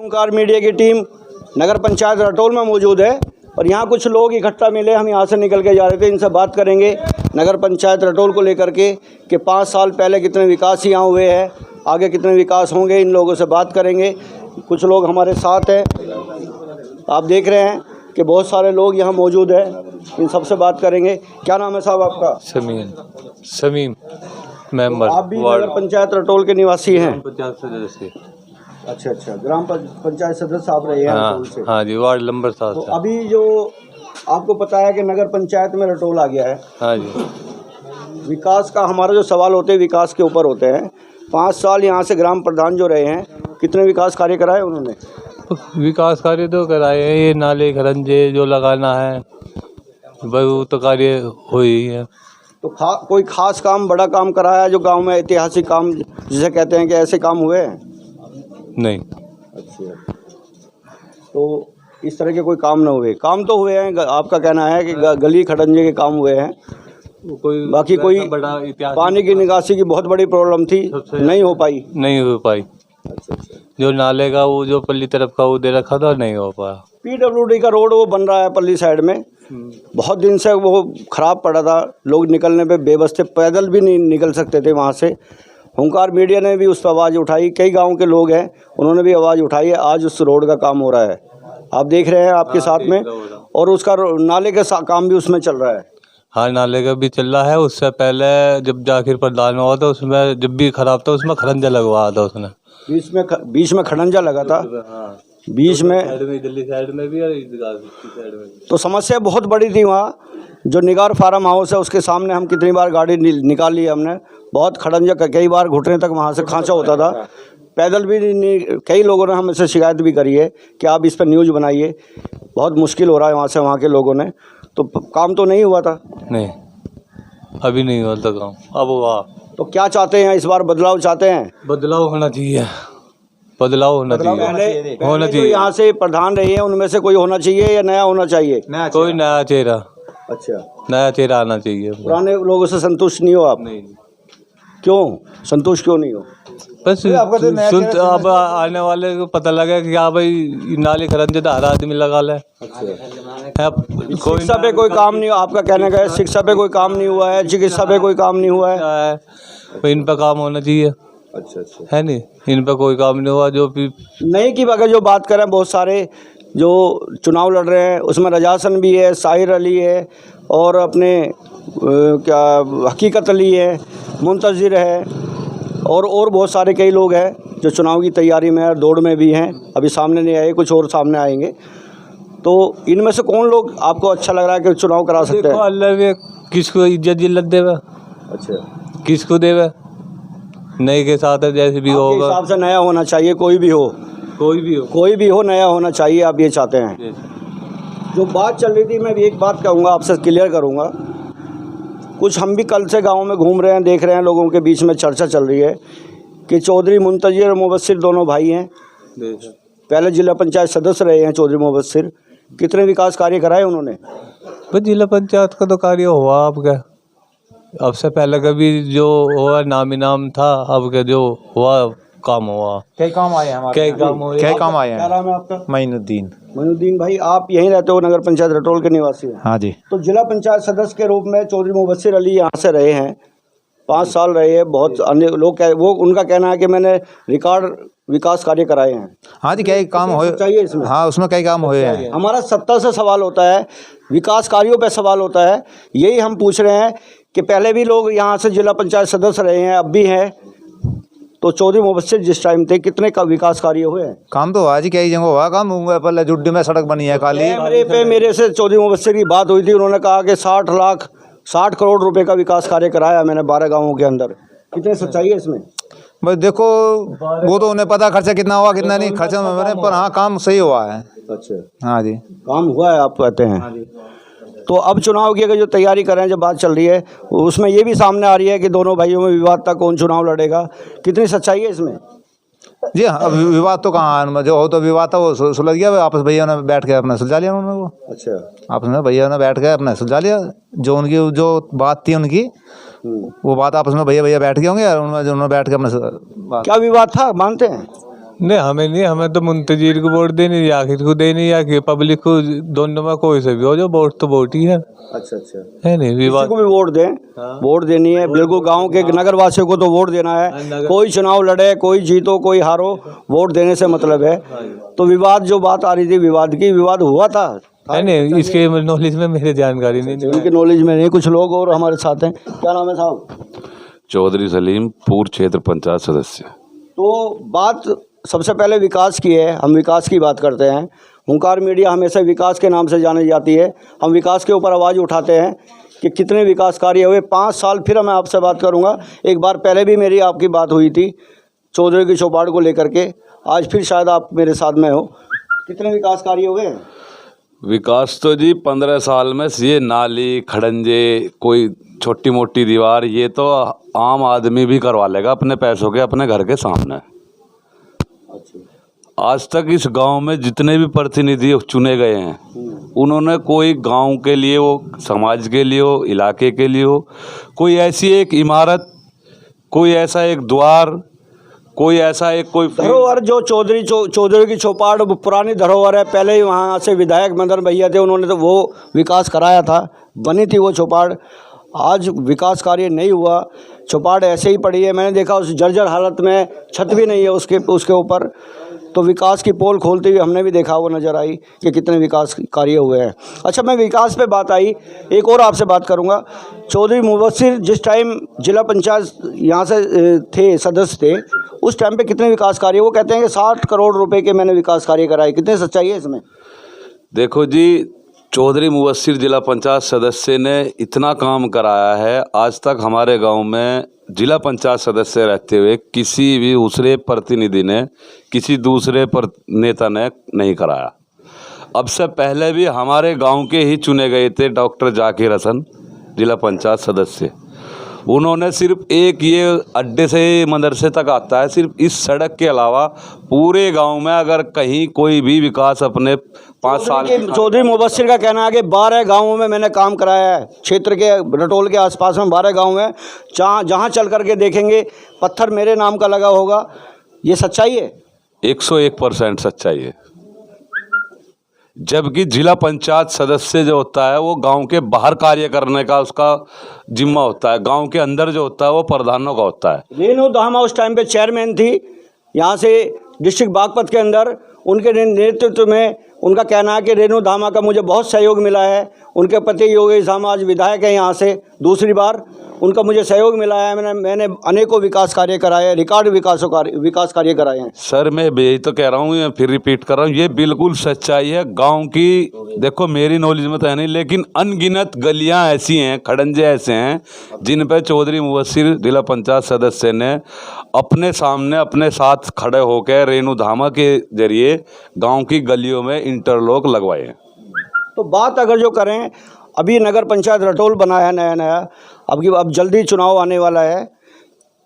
ओंकार media की team नगर पंचायत रटोल में मौजूद है और यहाँ कुछ लोग इकट्ठा मिले। हम यहाँ से निकल के जा रहे थे, इनसे बात करेंगे नगर पंचायत रटोल को लेकर के कि 5 साल पहले कितने विकास यहाँ हुए हैं, आगे कितने विकास होंगे। इन लोगों से बात करेंगे। कुछ लोग हमारे साथ हैं, आप देख रहे हैं कि बहुत सारे लोग यहाँ मौजूद हैं। इन सबसे बात करेंगे। क्या नाम है साहब आपका? शमीम मेंबर। आप भी नगर पंचायत रटोल के निवासी हैं? पंचायत सदस्य। अच्छा, ग्राम पंचायत सदस्य आप रहे हैं रटोल से? हाँ जी, वार्ड नंबर 7। तो अभी जो आपको पता है कि नगर पंचायत में रटोल आ गया है। हाँ जी। विकास का हमारा जो सवाल होते हैं विकास के ऊपर होते हैं। 5 साल यहाँ से ग्राम प्रधान जो रहे हैं, कितने विकास कार्य कराए उन्होंने? विकास कार्य तो कराए हैं, ये नाले खरंजे जो लगाना है वो तो कार्य हो ही है। तो कोई खास काम, बड़ा काम कराया जो गांव में ऐतिहासिक काम जिसे कहते हैं कि ऐसे काम हुए हैं? नहीं। अच्छा, तो इस तरह के कोई काम न हुए? काम तो हुए हैं, आपका कहना है कि गली खड़ंजे के काम हुए हैं, बाकी कोई पानी की निकासी की बहुत बड़ी प्रॉब्लम थी, नहीं हो पाई। अच्छा। जो नाले का वो जो पल्ली तरफ का वो दे रखा था, नहीं हो पाया। PWD का रोड वो बन रहा है पल्ली साइड में, बहुत दिन से वो खराब पड़ा था। लोग निकलने पे बेबस थे, पैदल भी नहीं निकल सकते थे वहाँ से। ओंकार मीडिया ने भी उस पर आवाज़ उठाई, कई गांव के लोग हैं उन्होंने भी आवाज़ उठाई है। आज उस रोड का काम हो रहा है, आप देख रहे हैं आपके साथ में, और उसका नाले का काम भी उसमें चल रहा है। हाँ, नाले का भी चल रहा है। उससे पहले जब जाकिर प्रधान हुआ था उसमें जब भी खराब था उसमें खरंजा लगवाया था उसने। बीच में खड़ंजा लगा था। हाँ। बीच में दिल्ली साइड में भी और साइड में। तो समस्या बहुत बड़ी थी वहाँ। जो निगार फार्म हाउस है उसके सामने हम कितनी बार गाड़ी निकाल ली हमने, बहुत खड़ंजा, कई बार घुटने तक वहाँ से खांचा होता था। पैदल भी नहीं, कई लोगों ने हमसे शिकायत भी करी है कि आप इस पर न्यूज़ बनाइए, बहुत मुश्किल हो रहा है वहाँ के लोगों ने। तो काम तो नहीं हुआ था? नहीं, अभी नहीं हुआ था काम, अब हुआ। तो क्या चाहते हैं इस बार? बदलाव चाहते हैं? बदलाव होना चाहिए, बदलाव होना चाहिए। यहाँ से प्रधान रहे हैं उनमें से कोई होना चाहिए या नया होना चाहिए? कोई नया चेहरा। अच्छा, नया चेहरा आना चाहिए। पुराने लोगों से संतुष्ट नहीं हो आप? नहीं। क्यों संतुष्ट क्यों नहीं हो? बस अब आने वाले को पता लगे कि हाँ भाई नाली खरंजे तो हर आदमी लगा ले। शिक्षा पे कोई काम नहीं, आपका कहने का है शिक्षा पे कोई काम नहीं हुआ है, चिकित्सा पे कोई काम नहीं हुआ है, इन पे काम होना चाहिए। अच्छा है नहीं, इन पे कोई काम नहीं हुआ। जो भी नहीं की अगर जो बात करें, बहुत सारे जो चुनाव लड़ रहे हैं उसमें रजासन भी है, साहिर अली है, और अपने क्या हकीकत अली है, मुंतज़िर है, और बहुत सारे कई लोग हैं जो चुनाव की तैयारी में और दौड़ में भी हैं। अभी सामने नहीं आए, कुछ और सामने आएंगे। तो इनमें से कौन लोग आपको अच्छा लग रहा है कि चुनाव करा सकते हैं? अल्लाह भी किसको इज्जत जिल्लत देवे। अच्छा, किसको देवे? नए के साथ है, जैसे भी होगा हिसाब से नया होना चाहिए। कोई भी हो नया होना चाहिए, आप ये चाहते हैं? जो बात चल रही थी, मैं भी एक बात कहूँगा, आपसे क्लियर करूँगा। कुछ हम भी कल से गांव में घूम रहे हैं, देख रहे हैं, लोगों के बीच में चर्चा चल रही है कि चौधरी मुंतज़िर और मुबस्सिर दोनों भाई हैं, पहले जिला पंचायत सदस्य रहे हैं। चौधरी मुबस्सिर कितने विकास कार्य कराए उन्होंने? जिला पंचायत का तो कार्य हुआ आपका, अब से पहले कभी जो हुआ नाम इनाम था, अब का जो हुआ काम हुआ। कई काम आए हैं? क्या काम आए हैं? क्या नाम है आपका? मोइनुद्दीन भाई, आप यहीं रहते हो, नगर पंचायत रटोल के निवासी हैं? हाँ जी। तो जिला पंचायत सदस्य के रूप में चौधरी मुबस्सिर अली यहाँ से रहे हैं, 5 साल रहे हैं। बहुत अन्य लोग उनका कहना है कि मैंने रिकॉर्ड विकास कार्य कराए हैं। हाँ जी, कई काम हो चाहिए इसमें? हाँ, उसमें कई काम हुए हैं। हमारा सत्ता से सवाल होता है, विकास कार्यों पे सवाल होता है। यही हम पूछ रहे हैं कि पहले भी लोग यहाँ से जिला पंचायत सदस्य रहे हैं, अब भी हैं। तो चौधरी मुबस्सिर जिस टाइम थे, कितने का विकास कार्य हुए हैं? काम तो आज कई जगह हुआ काम हुआ। पहले जुड्डी में सड़क बनी है काली। मेरे से चौधरी मुबस्सिर की बात हुई थी, उन्होंने कहा कि 60 करोड़ रुपए का विकास कार्य कराया मैंने 12 गाँवों के अंदर। कितनी सच्चाई है इसमें? बस देखो, वो तो उन्हें पता खर्चा कितना हुआ कितना नहीं, खर्चा में, पर हाँ काम सही हुआ है। अच्छा, हाँ जी, काम हुआ है आप कहते हैं। तो अब चुनाव की अगर जो तैयारी कर रहे हैं, जब बात चल रही है, उसमें ये भी सामने आ रही है कि दोनों भाइयों में विवाद था, कौन चुनाव लड़ेगा। कितनी सच्चाई है इसमें? जी हाँ, अब विवाद तो कहाँ है, जो हो तो विवाद था वो सुलझ गया। आपस भैया ने बैठ के अपना सुलझा लिया उन्होंने। वो अच्छा, आपस में भैया ने बैठ के अपना सुलझा लिया। जो उनकी जो बात थी उनकी, वो बात आपस में भैया बैठ गए होंगे, और उन्होंने बैठ के अपना क्या विवाद था मानते हैं? नहीं हमें नहीं, हमें तो मुंतजीर को वोट देनी या आखिर को देनी या कि पब्लिक को, दोनों में कोई से भी हो, जो वोट तो वोट ही है। अच्छा अच्छा, है नहीं किसी विवाद को भी वोट दें, वोट देनी है बिल्कुल, गांव के नगर वासियों को तो वोट देना है। कोई चुनाव लड़े, कोई जीतो कोई हारो, वोट देने से मतलब है। तो विवाद जो बात आ रही थी विवाद की, विवाद हुआ था? है नहीं, इसके नॉलेज में मेरे जानकारी नहीं। उनके नॉलेज में नहीं। कुछ लोग और हमारे साथ हैं। क्या नाम है साहब? चौधरी सलीम, पूर्व क्षेत्र पंचायत सदस्य। तो बात सबसे पहले विकास की है, हम विकास की बात करते हैं। हुंकार मीडिया हमेशा विकास के नाम से जानी जाती है। हम विकास के ऊपर आवाज़ उठाते हैं कि कितने विकास कार्य हुए 5 साल। फिर मैं आपसे बात करूंगा। एक बार पहले भी मेरी आपकी बात हुई थी चौधरी की चौपाड़ को लेकर के, आज फिर शायद आप मेरे साथ में हो। कितने विकास कार्य हुए हैं? विकास तो जी 15 साल में ये नाली, खड़ंजे, कोई छोटी मोटी दीवार, ये तो आम आदमी भी करवा लेगा अपने पैसों के, अपने घर के सामने। आज तक इस गांव में जितने भी प्रतिनिधि चुने गए हैं, उन्होंने कोई गांव के लिए हो, समाज के लिए हो, इलाके के लिए हो, कोई ऐसी एक इमारत, कोई ऐसा एक द्वार, कोई ऐसा एक कोई धरोहर जो चौधरी की चौपाड़ पुरानी धरोहर है। पहले ही वहाँ से विधायक मदन भैया थे, उन्होंने तो वो विकास कराया था, बनी थी वो चौपाड़। आज विकास कार्य नहीं हुआ, चौपाड़ ऐसे ही पड़ी है। मैंने देखा उस जर्जर हालत में, छत भी नहीं है उसके ऊपर। तो विकास की पोल खोलते हुए हमने भी देखा, वो नज़र आई कि कितने विकास कार्य हुए हैं। अच्छा, मैं विकास पे बात आई, एक और आपसे बात करूंगा। चौधरी मुबस्सिर जिस टाइम जिला पंचायत यहाँ से थे, सदस्य थे, उस टाइम पे कितने विकास कार्य? वो कहते हैं कि 60 करोड़ रुपए के मैंने विकास कार्य कराए। कितने सच्चाई है इसमें? देखो जी, चौधरी मुबस्सिर जिला पंचायत सदस्य ने इतना काम कराया है, आज तक हमारे गांव में जिला पंचायत सदस्य रहते हुए किसी भी दूसरे प्रतिनिधि ने, किसी दूसरे नेता ने नहीं कराया। अब से पहले भी हमारे गांव के ही चुने गए थे डॉक्टर जाकिर हसन, जिला पंचायत सदस्य। उन्होंने सिर्फ एक ये अड्डे से मदरसे तक आता है, सिर्फ इस सड़क के अलावा पूरे गांव में अगर कहीं कोई भी विकास अपने 5 साल चौधरी मुबस्सिर का कहना है कि 12 गांवों में मैंने काम कराया है। क्षेत्र के रटोल के आसपास में 12 गांव हैं, जहां चल करके देखेंगे पत्थर मेरे नाम का लगा होगा। ये सच्चाई है? 101% सच्चाई है। जबकि जिला पंचायत सदस्य जो होता है वो गांव के बाहर कार्य करने का उसका जिम्मा होता है, गांव के अंदर जो होता है वो प्रधानों का होता है। रेणु धामा उस टाइम पे चेयरमैन थी यहाँ से डिस्ट्रिक्ट बागपत के अंदर। उनके नेतृत्व में उनका कहना है कि रेणु धामा का मुझे बहुत सहयोग मिला है। उनके पति योगेश धामा आज विधायक है यहाँ से दूसरी बार, उनका मुझे सहयोग मिला है। मैंने अनेकों विकास कार्य कराए, रिकॉर्ड विकास कार्य कराए हैं। सर मैं यही तो कह रहा हूँ, फिर रिपीट कर रहा हूँ, ये बिल्कुल सच्चाई है गांव की। देखो मेरी नॉलेज में तो है नहीं, लेकिन अनगिनत गलियां ऐसी हैं, खड़ंजे ऐसे हैं जिन पर चौधरी मुबस्सिर जिला पंचायत सदस्य ने अपने सामने अपने साथ खड़े होकर रेणु धामा के जरिए गाँव की गलियों में इंटरलॉक लगवाए हैं। तो बात अगर जो करें, अभी नगर पंचायत रटोल बना है नया, अब जल्दी चुनाव आने वाला है।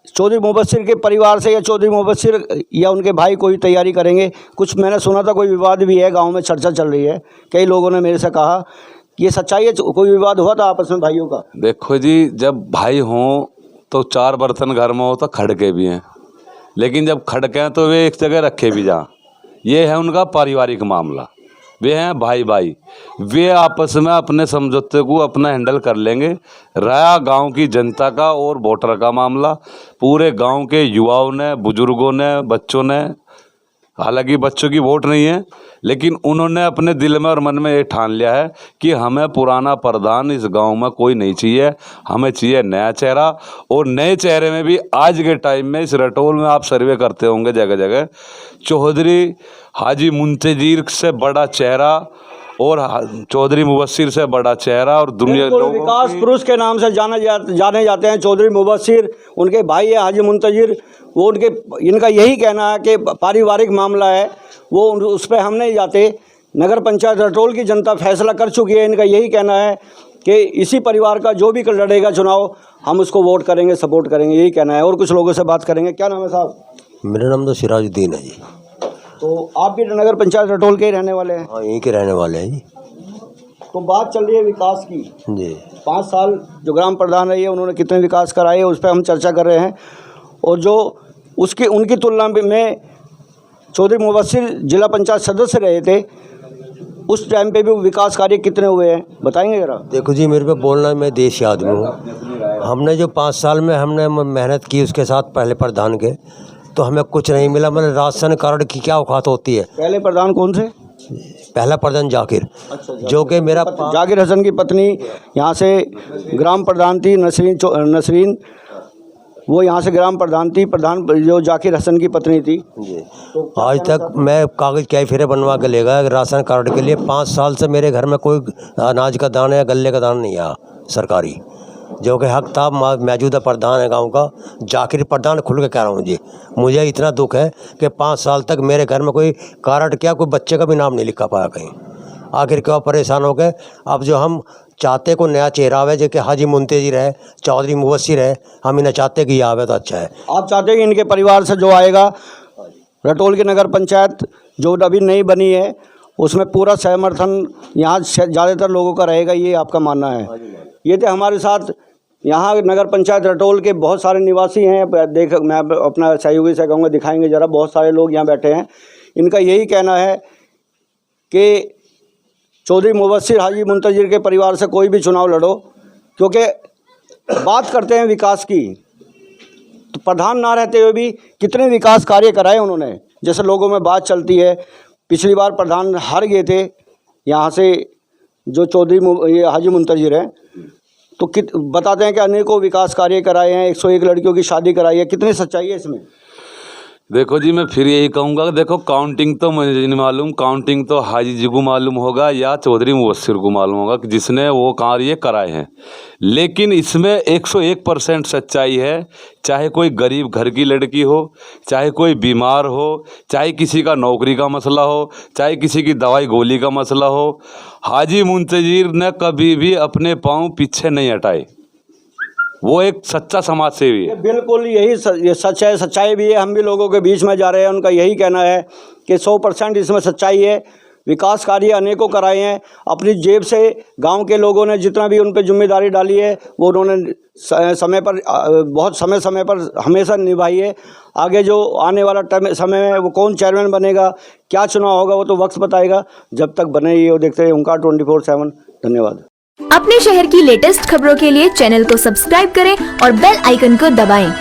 चौधरी मुबस्सिर के परिवार से या चौधरी मुबस्सिर या उनके भाई कोई तैयारी करेंगे? कुछ मैंने सुना था कोई विवाद भी है, गांव में चर्चा चल रही है। कई लोगों ने मेरे से कहा कि ये सच्चाई है, कोई विवाद हुआ था आपस में भाइयों का? देखो जी, जब भाई हों तो 4 बर्तन घर में हो तो खड़के भी हैं, लेकिन जब खड़के हैं तो वे एक जगह रखे भी जा। ये है उनका पारिवारिक मामला। वे हैं भाई भाई, वे आपस में अपने समझौते को अपना हैंडल कर लेंगे। रहा गांव की जनता का और वोटर का मामला, पूरे गांव के युवाओं ने, बुजुर्गों ने, बच्चों ने, हालांकि बच्चों की वोट नहीं है, लेकिन उन्होंने अपने दिल में और मन में ये ठान लिया है कि हमें पुराना प्रधान इस गांव में कोई नहीं चाहिए, हमें चाहिए नया चेहरा। और नए चेहरे में भी आज के टाइम में इस रटोल में आप सर्वे करते होंगे जगह जगह, चौधरी हाजी मुंतजीर से बड़ा चेहरा और चौधरी मुबस्सिर से बड़ा चेहरा और दुनिया विकास पुरुष के नाम से जाने जाते हैं चौधरी मुबस्सिर। उनके भाई है हाजी मुंतजीर, वो इनका यही कहना है कि पारिवारिक मामला है, वो उस पर हम नहीं जाते। नगर पंचायत रटोल की जनता फैसला कर चुकी है। इनका यही कहना है कि इसी परिवार का जो भी लड़ेगा चुनाव हम उसको वोट करेंगे, सपोर्ट करेंगे, यही कहना है। और कुछ लोगों से बात करेंगे। क्या नाम है साहब? मेरा नाम तो सिराजुद्दीन है जी। तो आप भी नगर पंचायत रटोल के ही रहने वाले हैं? हाँ, यहीं के रहने वाले हैं जी। तो बात चल रही है विकास की जी। 5 साल जो ग्राम प्रधान रही है उन्होंने कितने विकास कराए उस पर हम चर्चा कर रहे हैं। और जो उनकी तुलना में चौधरी मुबस्सिर जिला पंचायत सदस्य रहे थे, उस टाइम पे भी विकास कार्य कितने हुए हैं बताएंगे जरा। देखो जी, मेरे पे बोलना, मैं देशी आदमी हूँ। हमने जो 5 साल में हमने मेहनत की उसके साथ पहले प्रधान के, तो हमें कुछ नहीं मिला। मतलब राशन कार्ड की क्या औकात होती है। पहले प्रधान कौन से? पहला प्रधान जाकिर, जो कि मेरा जाकिर हसन की पत्नी यहाँ से ग्राम प्रधान थी, नसरीन, वो यहाँ से ग्राम प्रधान थी। प्रधान जो जाकिर हसन की पत्नी थी। आज तक मैं कागज़ क्या फेरे बनवा के ले गया राशन कार्ड के लिए। 5 साल से मेरे घर में कोई अनाज का दाना या गल्ले का दाना नहीं आया सरकारी, जो कि हक था। मौजूदा प्रधान है गांव का, जाकिर प्रधान, खुल के कह रहा हूँ जी। मुझे इतना दुख है कि 5 साल तक मेरे घर में कोई कार्ड क्या, कोई बच्चे का भी नाम नहीं लिखा पाया कहीं। आखिर क्यों परेशान हो गए। अब जो हम चाहते को नया चेहरा आवे, जो कि हाजी मुंतजिर है, चौधरी मुबस्सिर है, हम इन्हें चाहते कि ये आवे तो अच्छा है। आप चाहते हैं कि इनके परिवार से जो आएगा, रटोल की नगर पंचायत जो अभी नई बनी है उसमें पूरा समर्थन यहाँ ज़्यादातर लोगों का रहेगा, ये आपका मानना है? ये थे हमारे साथ यहाँ नगर पंचायत रटोल के बहुत सारे निवासी हैं। मैं अपना सहयोगी से कहूँगा दिखाएंगे ज़रा, बहुत सारे लोग यहाँ बैठे हैं। इनका यही कहना है कि चौधरी मुबस्सिर हाजी मुंतजिर के परिवार से कोई भी चुनाव लड़ो, क्योंकि बात करते हैं विकास की, तो प्रधान ना रहते हुए भी कितने विकास कार्य कराए उन्होंने। जैसे लोगों में बात चलती है, पिछली बार प्रधान हार गए थे यहाँ से जो चौधरी हाजी मुंतजिर हैं, तो बताते हैं कि अनेकों विकास कार्य कराए हैं, 101 लड़कियों की शादी कराई है। कितनी सच्चाई है इसमें? देखो जी, मैं फिर यही कहूँगा कि देखो, काउंटिंग तो मुझे नहीं मालूम, काउंटिंग तो हाजी जी को मालूम होगा या चौधरी मुबस्सिर को मालूम होगा कि जिसने वो कार्य कराए हैं। लेकिन इसमें 101% सच्चाई है। चाहे कोई गरीब घर की लड़की हो, चाहे कोई बीमार हो, चाहे किसी का नौकरी का मसला हो, चाहे किसी की दवाई गोली का मसला हो, हाजी मुंतजिर ने कभी भी अपने पाँव पीछे नहीं हटाए। वो एक सच्चा समाज सेवी है। बिल्कुल यही सच है, सच्चाई भी है। हम भी लोगों के बीच में जा रहे हैं, उनका यही कहना है कि 100% इसमें सच्चाई है। विकास कार्य अनेकों कराए हैं, अपनी जेब से गांव के लोगों ने जितना भी उन पर जिम्मेदारी डाली है वो उन्होंने समय पर, बहुत समय पर हमेशा निभाई है। आगे जो आने वाला समय है वो कौन चेयरमैन बनेगा, क्या चुनाव होगा, वो तो वक्त बताएगा। जब तक बने ये वो देखते रहे ओंकार 24/7। धन्यवाद। अपने शहर की लेटेस्ट खबरों के लिए चैनल को सब्सक्राइब करें और बेल आइकन को दबाएं।